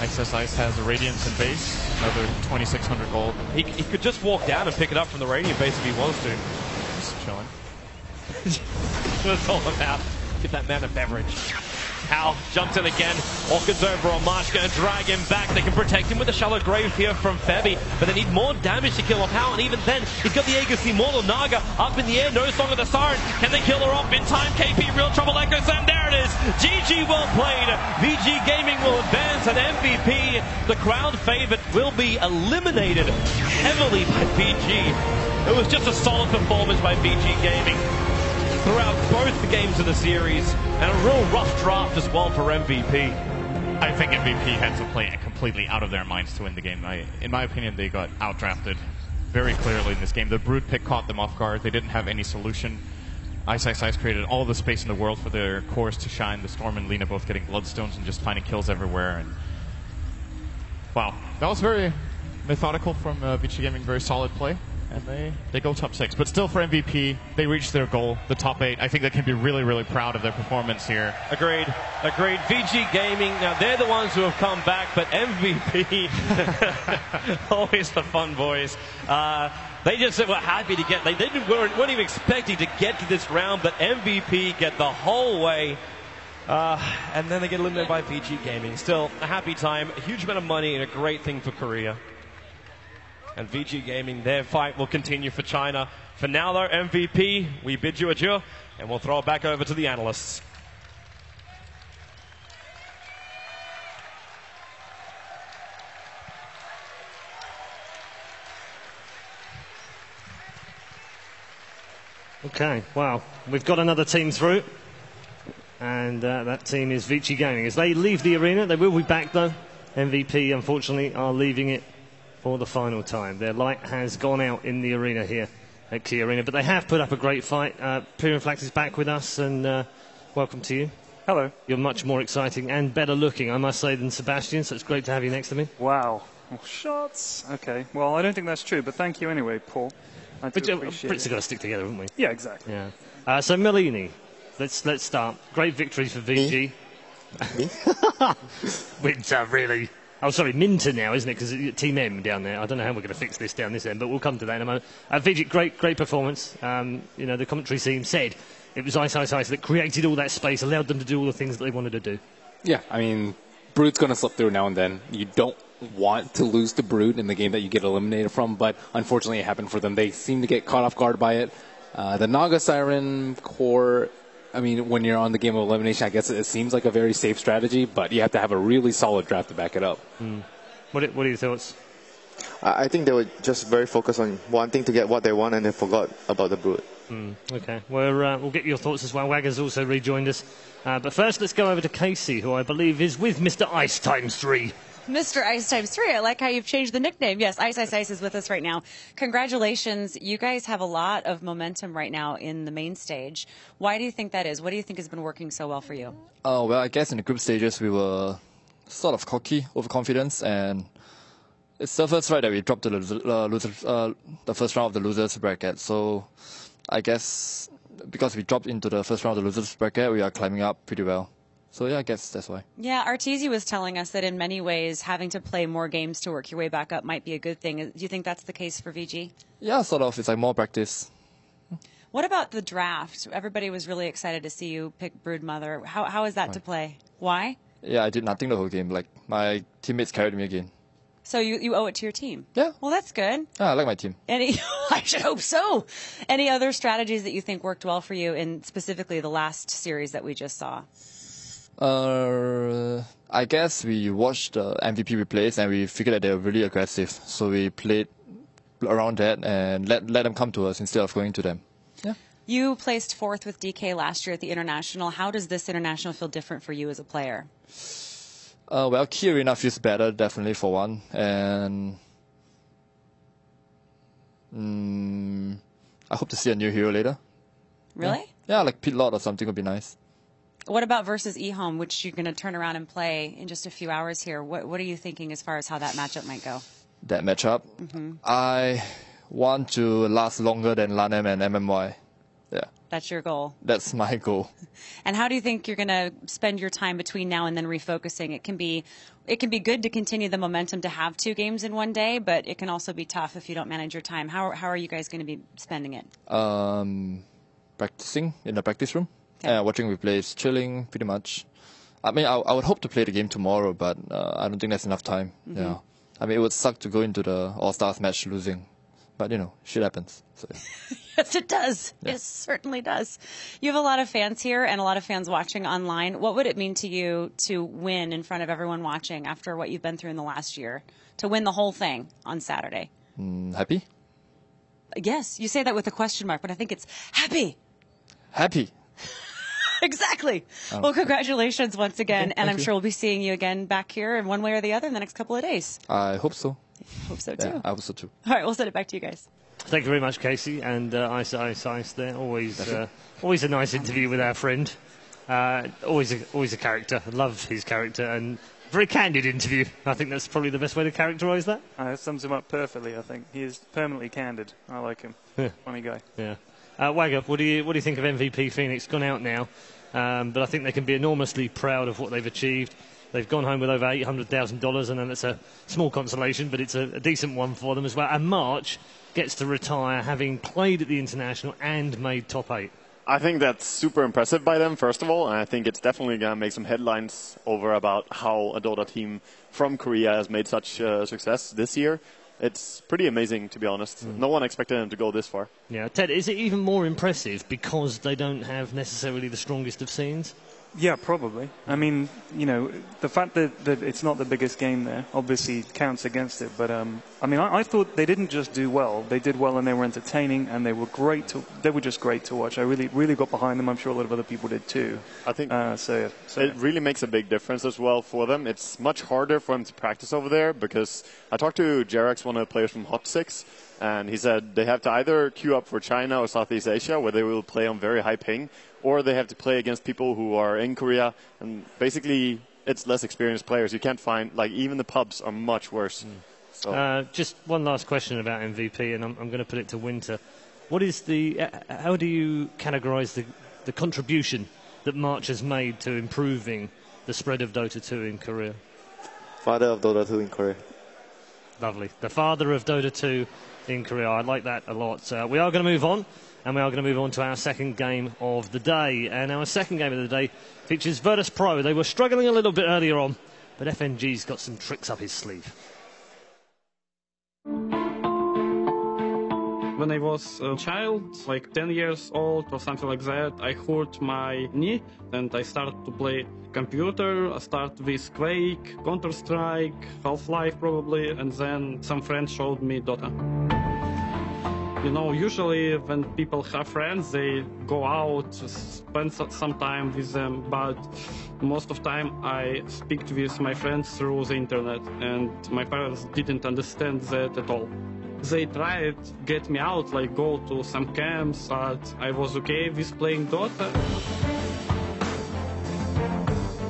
Ice has a Radiance in base, another 2,600 gold. He could just walk down and pick it up from the Radiant base if he wants to. Just chilling. That's all about. Give that man a beverage. Hal jumps in again. Orchid's over on Marsh, going to drag him back. They can protect him with a shallow grave here from Febby, but they need more damage to kill off Hal, and even then, he's got the Aegis Immortal Naga up in the air. No Song of the Siren. Can they kill her off in time? KP, real trouble, Echoes, and there it is. GG, well played. VG Gaming will advance, and MVP, the crowd favorite, will be eliminated heavily by VG. It was just a solid performance by VG Gaming throughout both the games of the series, and a real rough draft as well for MVP. I think MVP had to play completely out of their minds to win the game. In my opinion, they got outdrafted very clearly in this game. The Brood pick caught them off guard. They didn't have any solution. Ice created all the space in the world for their cores to shine. The Storm and Lina both getting Bloodstones and just finding kills everywhere. And wow, that was very methodical from VG Gaming, very solid play. And they go top 6. But still, for MVP, they reached their goal, the top 8. I think they can be really, really proud of their performance here. Agreed. VG Gaming, now they're the ones who have come back, but MVP, always the fun boys. They just were happy to get, weren't even expecting to get to this round, but MVP get the whole way. And then they get eliminated by VG Gaming. Still, a happy time, a huge amount of money, and a great thing for Korea. And VG Gaming, their fight will continue for China. For now, though, MVP, we bid you adieu, and we'll throw it back over to the analysts. Okay, well, we've got another team through, and that team is VG Gaming. As they leave the arena, they will be back, though. MVP, unfortunately, are leaving it for the final time. Their light has gone out in the arena here at Key Arena, but they have put up a great fight. Pyrian Flax is back with us, and welcome to you. Hello. You're much more exciting and better looking, I must say, than Sebastian, so it's great to have you next to me. Wow. Oh, shots. Okay. Well, I don't think that's true, but thank you anyway, Paul. I do appreciate Brits have got to stick together, haven't we? Yeah, exactly. Yeah. So, Melini, let's start. Great victory for VG. Winter, really. Oh, sorry, Minter now, isn't it? Because Team M down there. I don't know how we're going to fix this down this end, but we'll come to that in a moment. VG, great performance. You know, the commentary team said it was Ice that created all that space, allowed them to do all the things that they wanted to do. Yeah, I mean, Brood's going to slip through now and then. You don't want to lose to Brood in the game that you get eliminated from, but unfortunately it happened for them. They seem to get caught off guard by it. The Naga Siren core, I mean, when you're on the game of elimination, I guess it seems like a very safe strategy, but you have to have a really solid draft to back it up. What are your thoughts? I think they were just very focused on wanting to get what they want, and they forgot about the Brood. Okay, well, we'll get your thoughts as well. Wagger's also rejoined us. But first, let's go over to Casey, who I believe is with Mr. Ice ×3. Mr. Ice ×3. I like how you've changed the nickname. Yes, Ice is with us right now. Congratulations. You guys have a lot of momentum right now in the main stage. Why do you think that is? What do you think has been working so well for you? Well, I guess in the group stages we were sort of cocky, overconfident, and it's the first right that we dropped to the first round of the losers bracket. So I guess because we dropped into the first round of the losers bracket, we are climbing up pretty well. So yeah, I guess that's why. Yeah, Arteezy was telling us that in many ways having to play more games to work your way back up might be a good thing. Do you think that's the case for VG? Yeah, sort of. It's like more practice. What about the draft? Everybody was really excited to see you pick Broodmother. How is that to play? Why? Yeah, I did nothing the whole game. Like, my teammates carried me again. So you owe it to your team? Yeah. Well, that's good. Yeah, I like my team. I should hope so. Any other strategies that you think worked well for you in specifically the last series that we just saw? I guess we watched the MVP replays and we figured that they were really aggressive. So we played around that and let them come to us instead of going to them. Yeah. You placed 4th with DK last year at the International. How does this International feel different for you as a player? Well, Key Arena feels better, definitely, for one. And I hope to see a new hero later. Really? Yeah, like Pit Lord or something would be nice. What about versus eHome, which you're going to turn around and play in just a few hours here? What are you thinking as far as how that matchup might go? That matchup? I want to last longer than LANM and MMY. Yeah. That's your goal. That's my goal. And how do you think you're going to spend your time between now and then refocusing? It can be good to continue the momentum to have 2 games in one day, but it can also be tough if you don't manage your time. How are you guys going to be spending it? Practicing in the practice room. Okay. Watching replays, chilling, pretty much. I mean, I would hope to play the game tomorrow, but I don't think that's enough time. Mm-hmm. Yeah. I mean, it would suck to go into the All-Stars match losing. But, shit happens. So, yeah. Yes, it does. Yeah. It certainly does. You have a lot of fans here and a lot of fans watching online. What would it mean to you to win in front of everyone watching after what you've been through in the last year? To win the whole thing on Saturday? Happy? Yes, you say that with a question mark, but I think it's happy. Happy. Exactly. Well, congratulations once again, and I'm sure we'll be seeing you again back here in one way or the other in the next couple of days. I hope so. Hope so, too. Yeah, I hope so, too. All right, we'll send it back to you guys. Thank you very much, Casey, and Ice there. Always a nice interview with our friend. Always a character. Love his character, and very candid interview. I think that's probably the best way to characterise that. That sums him up perfectly, I think. He is permanently candid. I like him. Funny guy. Yeah. Wagger, what do you think of MVP Phoenix? Gone out now, but I think they can be enormously proud of what they've achieved. They've gone home with over $800,000, and then it's a small consolation, but it's a decent one for them as well. And March gets to retire having played at the International and made top 8. I think that's super impressive by them, first of all, and I think it's definitely going to make some headlines over about how a Dota team from Korea has made such success this year. It's pretty amazing, to be honest. No one expected them to go this far. Yeah, Ted, is it even more impressive because they don't have necessarily the strongest of scenes? Yeah, probably. I mean, the fact that it's not the biggest game there obviously counts against it. But I mean, I thought they didn't just do well; they did well, and they were entertaining, and they were great. They were just great to watch. I really got behind them. I'm sure a lot of other people did too. I think it really makes a big difference as well for them. It's much harder for them to practice over there because I talked to Jerax, one of the players from Hot 6, and he said they have to either queue up for China or Southeast Asia, where they will play on very high ping, or they have to play against people who are in Korea, and basically it's less experienced players. You can't find, even the pubs are much worse. So. Just one last question about MVP, and I'm going to put it to Winter. How do you categorise the contribution that March has made to improving the spread of Dota 2 in Korea? Father of Dota 2 in Korea. Lovely. The father of Dota 2 in Korea. I like that a lot. We are going to move on. And we are going to move on to our second game of the day. And our second game of the day features Virtus Pro. They were struggling a little bit earlier on, but FNG's got some tricks up his sleeve. When I was a child, like 10 years old or something like that, I hurt my knee and I started to play computer. I started with Quake, Counter-Strike, Half-Life probably, and then some friends showed me Dota. Usually when people have friends, they go out, spend some time with them, but most of the time I speak with my friends through the internet, and my parents didn't understand that at all. They tried to get me out, go to some camps, but I was okay with playing Dota.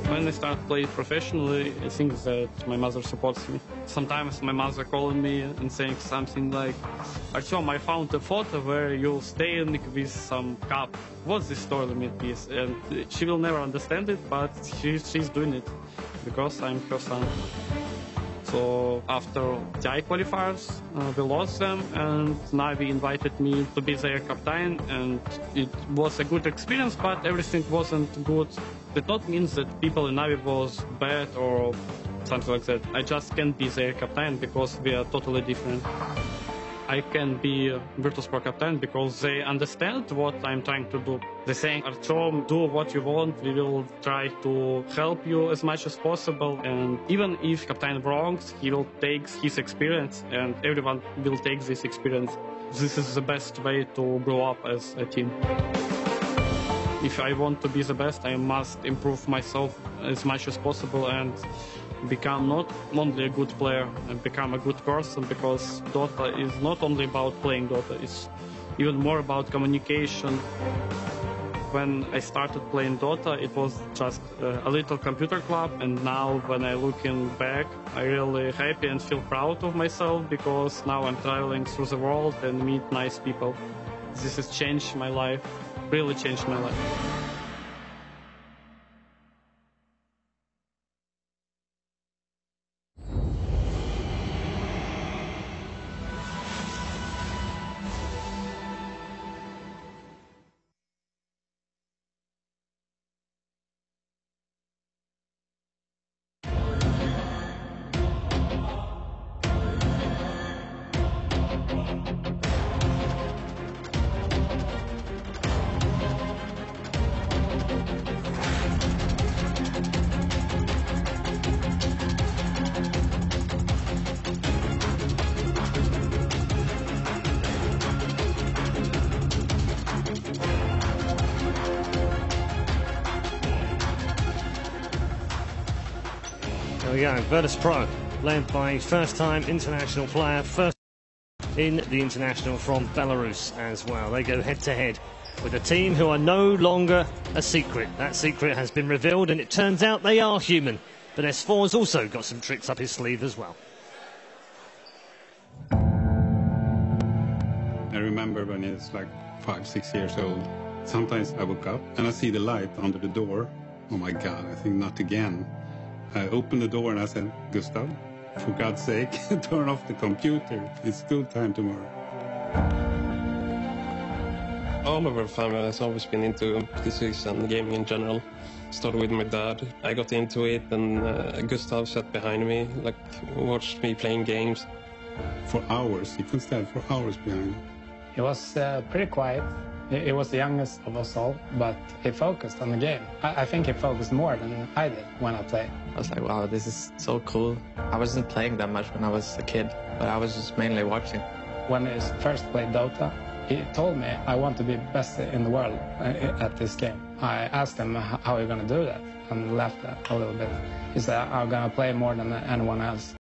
When I started playing professionally, I think that my mother supports me. Sometimes my mother calling me and saying something like, Artyom, I found a photo where you're staying with some cup. What's the story with this? And she will never understand it, but she's doing it because I'm her son. So after TI qualifiers, we lost them, and Navi invited me to be their captain, and it was a good experience, but everything wasn't good. That not means that people in Navi was bad or something like that. I just can't be their captain because we are totally different. I can be Virtus Pro captain because they understand what I'm trying to do. They say, Artyom, do what you want. We will try to help you as much as possible. And even if captain wrongs, he will take his experience, and everyone will take this experience. This is the best way to grow up as a team. If I want to be the best, I must improve myself as much as possible and become not only a good player and become a good person, because Dota is not only about playing Dota, it's even more about communication. When I started playing Dota, it was just a little computer club, and now when I looking back, I'm really happy and feel proud of myself because now I'm traveling through the world and meet nice people. This has changed my life. really changed my life. There we go, Virtus Pro, led by first-time international player, first in the international from Belarus as well. They go head-to-head with a team who are no longer a secret. That secret has been revealed, and it turns out they are human. But S4's also got some tricks up his sleeve as well. I remember when I was like 5, 6 years old. Sometimes I woke up and I see the light under the door. Oh my God, I think not again. I opened the door and I said, Gustav, for God's sake, turn off the computer. It's school time tomorrow. All of our family has always been into physics and gaming in general. Started with my dad. I got into it, and Gustav sat behind me, like watched me playing games. For hours, he could stand for hours behind me. He was pretty quiet. He was the youngest of us all, but he focused on the game. I think he focused more than I did when I played. I was like, wow, this is so cool. I wasn't playing that much when I was a kid, but I was just mainly watching. When he first played Dota, he told me, I want to be best in the world at this game. I asked him, how are you going to do that? And laughed a little bit. He said, I'm going to play more than anyone else.